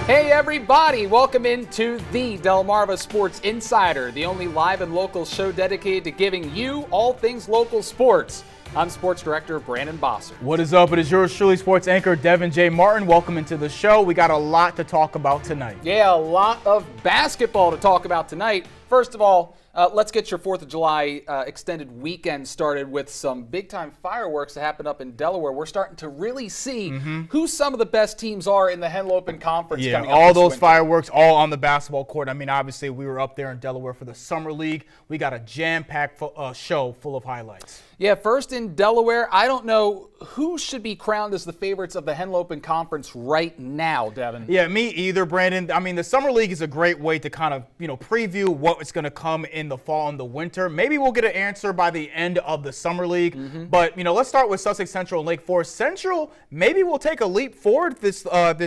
Hey everybody, welcome into the Delmarva Sports Insider, the only live and local show dedicated to giving you all things local sports. I'm Sports Director Brandon Bosser. What is up? It is yours truly, sports anchor Devin J. Martin. Welcome into the show. We got a lot to talk about tonight. Yeah, a lot of basketball to talk about tonight. First of all, let's get your 4th of July extended weekend started with some big-time fireworks that happened up in Delaware. We're starting to really see who some of the best teams are in the Henlopen Conference coming up all this those winter. fireworks, all on the basketball court. I mean, obviously, we were up there in Delaware for the Summer League. We got a jam-packed show full of highlights. Yeah, first in Delaware, I don't know who should be crowned as the favorites of the Henlopen Conference right now, Devin. Yeah, me either, Brandon. I mean, the Summer League is a great way to kind of, preview what's going to come in the fall and the winter. Maybe we'll get an answer by the end of the Summer League. But, let's start with Sussex Central and Lake Forest. Central, maybe we'll take a leap forward this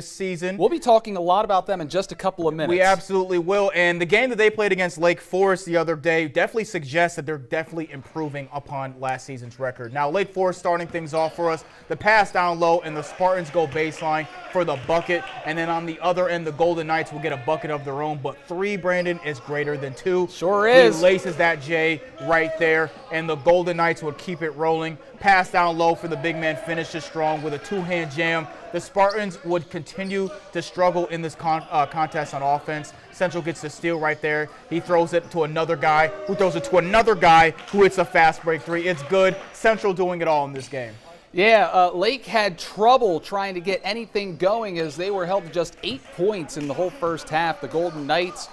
season. We'll be talking a lot about them in just a couple of minutes. We absolutely will. And the game that they played against Lake Forest the other day definitely suggests that they're definitely improving upon last season's record. Now, Lake Forest starting things off for us. The pass down low, and the Spartans go baseline for the bucket. And then on the other end, the Golden Knights will get a bucket of their own. But 3, Brandon, is greater than 2. Sure is. He laces that J right there, and the Golden Knights would keep it rolling. Pass down low for the big man, finishes strong with a 2-hand jam. The Spartans would continue to struggle in this contest on offense. Central gets the steal right there. He throws it to another guy, who throws it to another guy, who hits a fast break 3. It's good. Central doing it all in this game. Yeah, Lake had trouble trying to get anything going as they were held to just 8 points in the whole first half. The Golden Knights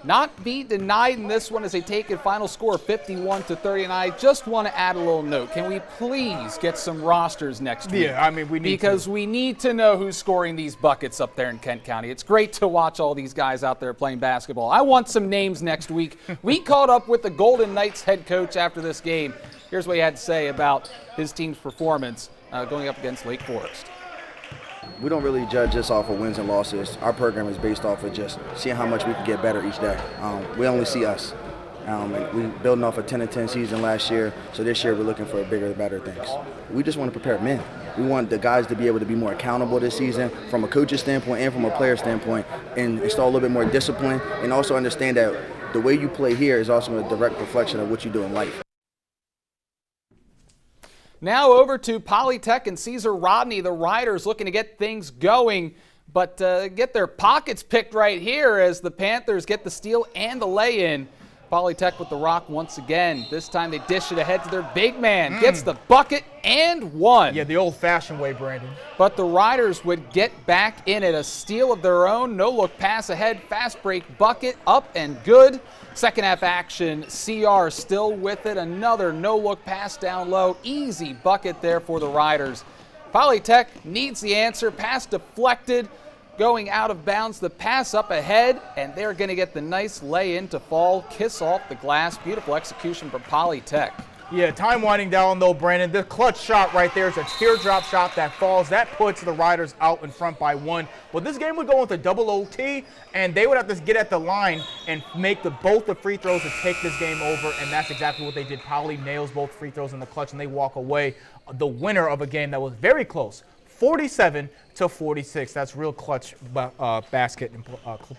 not be denied in this one as they take a final score of 51-30. And I just want to add a little note. Can we please get some rosters next week? Yeah, I mean, we need because we need to know who's scoring these buckets up there in Kent County. It's great to watch all these guys out there playing basketball. I want some names next week. We caught up with the Golden Knights head coach after this game. Here's what he had to say about his team's performance going up against Lake Forest. We don't really judge this off of wins and losses. Our program is based off of just seeing how much we can get better each day. We only see us. We building off a 10-10 season last year, so this year we're looking for bigger and better things. We just want to prepare men. We want the guys to be able to be more accountable this season from a coach's standpoint and from a player standpoint, and install a little bit more discipline, and also understand that the way you play here is also a direct reflection of what you do in life. Now over to Polytech and Caesar Rodney. The Riders looking to get things going, but get their pockets picked right here as the Panthers get the steal and the lay-in. Polytech with the rock once again. This time they dish it ahead to their big man. Gets the bucket and one. Yeah, the old-fashioned way, Brandon. But the Riders would get back in it. A steal of their own. No-look pass ahead. Fast break bucket. Up and good. Second half action. CR still with it. Another no-look pass down low. Easy bucket there for the Riders. Polytech needs the answer. Pass deflected. Going out of bounds, the pass up ahead, and they're going to get the nice lay-in to fall, kiss off the glass. Beautiful execution from Polytech. Yeah, time winding down though, Brandon. The clutch shot right there is a teardrop shot that falls. That puts the Riders out in front by 1. But this game would go into double OT, and they would have to get at the line and make both the free throws to take this game over, and that's exactly what they did. Poly nails both free throws in the clutch, and they walk away the winner of a game that was very close. 47-46. That's real clutch basket and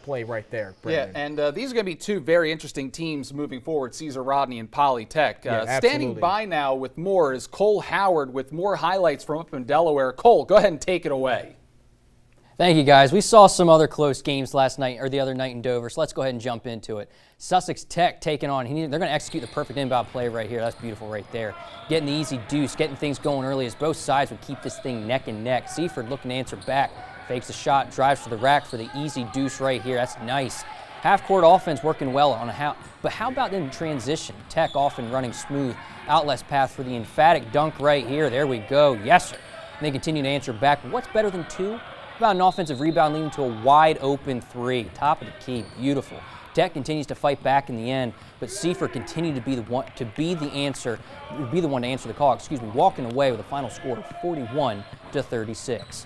play right there, Brandon. Yeah, and these are going to be 2 very interesting teams moving forward, Caesar Rodney and Polytech. Yeah, standing by now with more is Cole Howard with more highlights from up in Delaware. Cole, go ahead and take it away. Thank you, guys. We saw some other close games last night or the other night in Dover, so let's go ahead and jump into it. Sussex Tech taking on, they're going to execute the perfect inbound play right here. That's beautiful right there. Getting the easy deuce, getting things going early as both sides would keep this thing neck and neck. Seaford looking to answer back, fakes a shot, drives to the rack for the easy deuce right here. That's nice. Half-court offense working well on but how about in transition? Tech often running smooth. Outlets path for the emphatic dunk right here. There we go. Yes, sir. And they continue to answer back. But what's better than 2? About an offensive rebound leading to a wide open 3. Top of the key. Beautiful. Tech continues to fight back in the end, but Seaford continued to be the one to answer the call. Walking away with a final score of 41-36.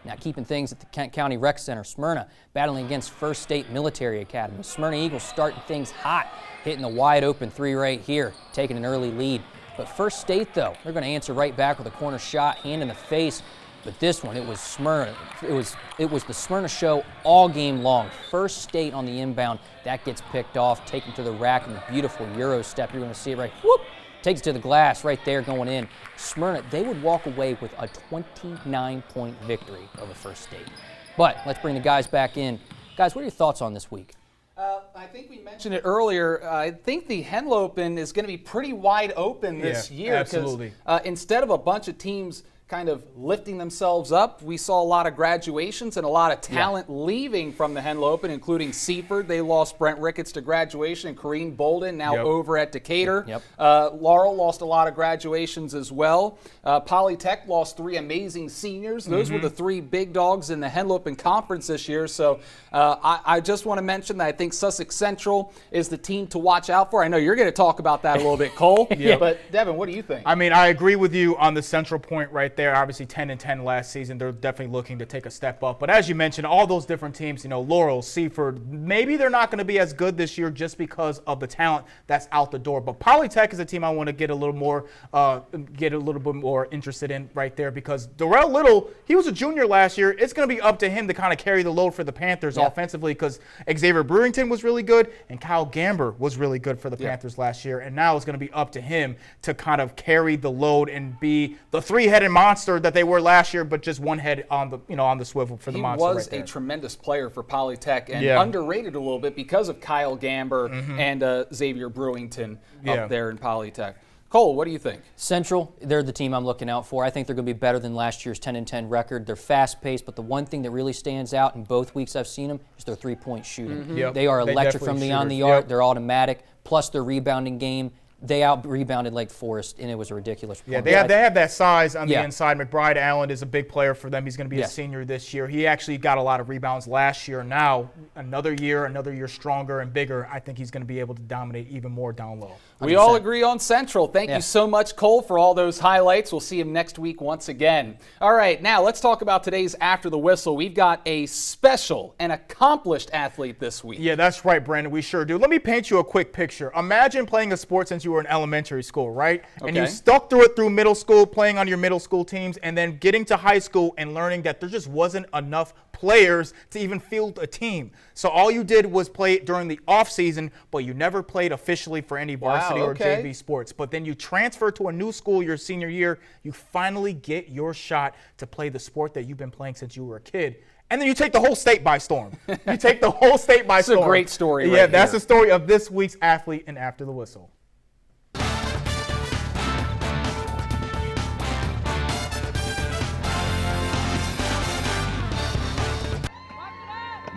Now keeping things at the Kent County Rec Center, Smyrna battling against First State Military Academy. Smyrna Eagles starting things hot, hitting the wide open 3 right here, taking an early lead. But First State, though, they're going to answer right back with a corner shot, hand in the face. But this one, it was Smyrna. It was the Smyrna show all game long. First state on the inbound, that gets picked off, taken to the rack, and the beautiful Euro step. You're going to see it right. Whoop! Takes it to the glass right there going in. Smyrna, they would walk away with a 29-point victory over First State. But let's bring the guys back in. Guys, what are your thoughts on this week? I think we mentioned it earlier. I think the Henlopen is going to be pretty wide open this year. Absolutely. Instead of a bunch of teams kind of lifting themselves up, we saw a lot of graduations and a lot of talent leaving from the Henlopen, including Seaford. They lost Brent Ricketts to graduation, and Kareem Bolden now over at Decatur. Laurel lost a lot of graduations as well. Polytech lost 3 amazing seniors. Those were the 3 big dogs in the Henlopen Conference this year. So I just want to mention that I think Sussex Central is the team to watch out for. I know you're going to talk about that a little bit, Cole. But Devin, what do you think? I mean, I agree with you on the Central point right there. Obviously 10-10 last season. They're definitely looking to take a step up. But as you mentioned, all those different teams, Laurel, Seaford, maybe they're not going to be as good this year just because of the talent that's out the door. But Polytech is a team I want to get a little bit more interested in right there, because Darrell Little, he was a junior last year. It's going to be up to him to kind of carry the load for the Panthers offensively, because Xavier Brewington was really good and Kyle Gamber was really good for the Panthers last year. And now it's going to be up to him to kind of carry the load and be the 3-headed monster that they were last year, but just one head on the swivel for the monster. He was a tremendous player for Polytech and underrated a little bit because of Kyle Gamber and Xavier Brewington up there in Polytech. Cole, what do you think? Central, they're the team I'm looking out for. I think they're going to be better than last year's 10-10 record. They're fast-paced, but the one thing that really stands out in both weeks I've seen them is their three-point shooting. They are electric from beyond the arc. They're automatic, plus their rebounding game. They out-rebounded Lake Forest, and it was a ridiculous performance. They have that size on the inside. McBride Allen is a big player for them. He's going to be a senior this year. He actually got a lot of rebounds last year. Now, another year stronger and bigger. I think he's going to be able to dominate even more down low. 100%. We all agree on Central. Thank you so much, Cole, for all those highlights. We'll see him next week once again. All right, now let's talk about today's After the Whistle. We've got a special and accomplished athlete this week. Yeah, that's right, Brandon. We sure do. Let me paint you a quick picture. Imagine playing a sport since you were in elementary school, right? And you stuck through it through middle school, playing on your middle school teams, and then getting to high school and learning that there just wasn't enough players to even field a team. So all you did was play during the off season, but you never played officially for any varsity or JV sports. But then you transfer to a new school your senior year, you finally get your shot to play the sport that you've been playing since you were a kid. And then you take the whole state by storm. You take the whole state by storm. It's a great story. Yeah, that's the story of this week's athlete in After the Whistle.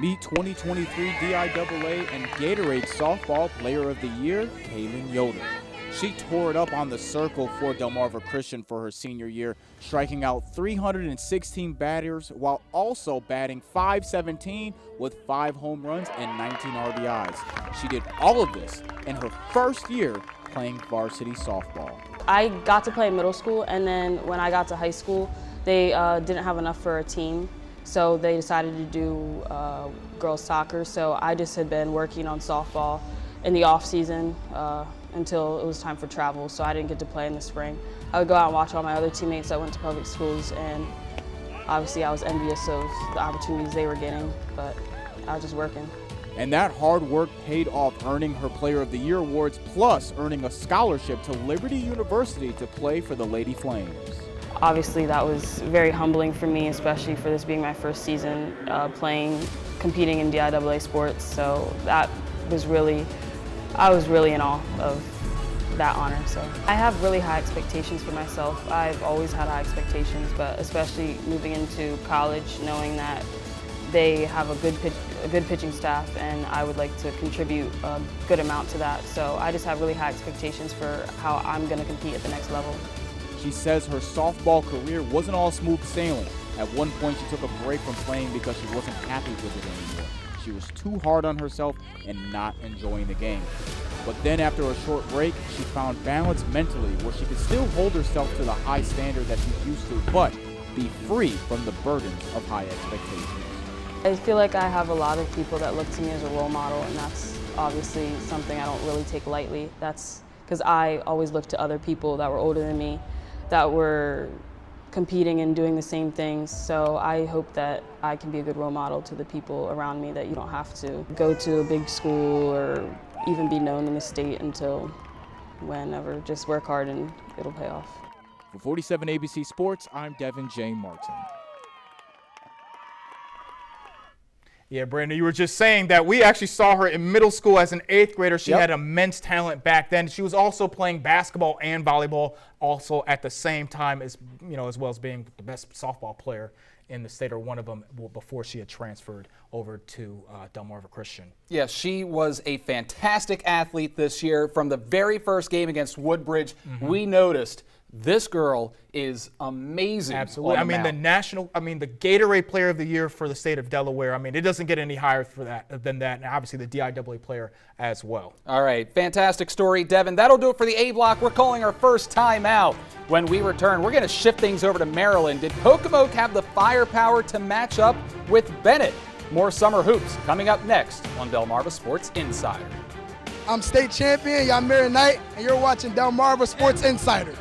Meet 2023 DIAA and Gatorade Softball Player of the Year, Kaylin Yoder. She tore it up on the circle for Delmarva Christian for her senior year, striking out 316 batters while also batting .517 with 5 home runs and 19 RBIs. She did all of this in her first year playing varsity softball. I got to play in middle school, and then when I got to high school, they didn't have enough for a team. So they decided to do girls soccer. So I just had been working on softball in the off season until it was time for travel. So I didn't get to play in the spring. I would go out and watch all my other teammates that went to public schools, and obviously I was envious of the opportunities they were getting, but I was just working. And that hard work paid off, earning her Player of the Year awards, plus earning a scholarship to Liberty University to play for the Lady Flames. Obviously, that was very humbling for me, especially for this being my first season competing in DIAA sports. So that was I was really in awe of that honor. So I have really high expectations for myself. I've always had high expectations, but especially moving into college, knowing that they have a good pitching staff, and I would like to contribute a good amount to that. So I just have really high expectations for how I'm going to compete at the next level. She says her softball career wasn't all smooth sailing. At one point, she took a break from playing because she wasn't happy with it anymore. She was too hard on herself and not enjoying the game. But then after a short break, she found balance mentally where she could still hold herself to the high standard that she's used to, but be free from the burdens of high expectations. I feel like I have a lot of people that look to me as a role model, and that's obviously something I don't really take lightly. That's because I always looked to other people that were older than me, that were competing and doing the same things. So I hope that I can be a good role model to the people around me, that you don't have to go to a big school or even be known in the state until whenever. Just work hard and it'll pay off. For 47 ABC Sports, I'm Devin J. Martin. Yeah, Brandon, you were just saying that we actually saw her in middle school as an 8th grader. She Yep. had immense talent back then. She was also playing basketball and volleyball also at the same time, as as well as being the best softball player in the state, or one of them, before she had transferred over to Delmarva Christian. Yeah, she was a fantastic athlete this year. From the very first game against Woodbridge, we noticed this girl is amazing. Absolutely. on the the mound. the Gatorade Player of the Year for the state of Delaware. It doesn't get any higher than that, and obviously the DIAA player as well. All right, fantastic story, Devin. That'll do it for the A block. We're calling our first time out. When we return, we're going to shift things over to Maryland. Did Pocomoke have the firepower to match up with Bennett? More summer hoops coming up next on Delmarva Sports Insider. I'm state champion, Yamir Knight, and you're watching Delmarva Sports Insider.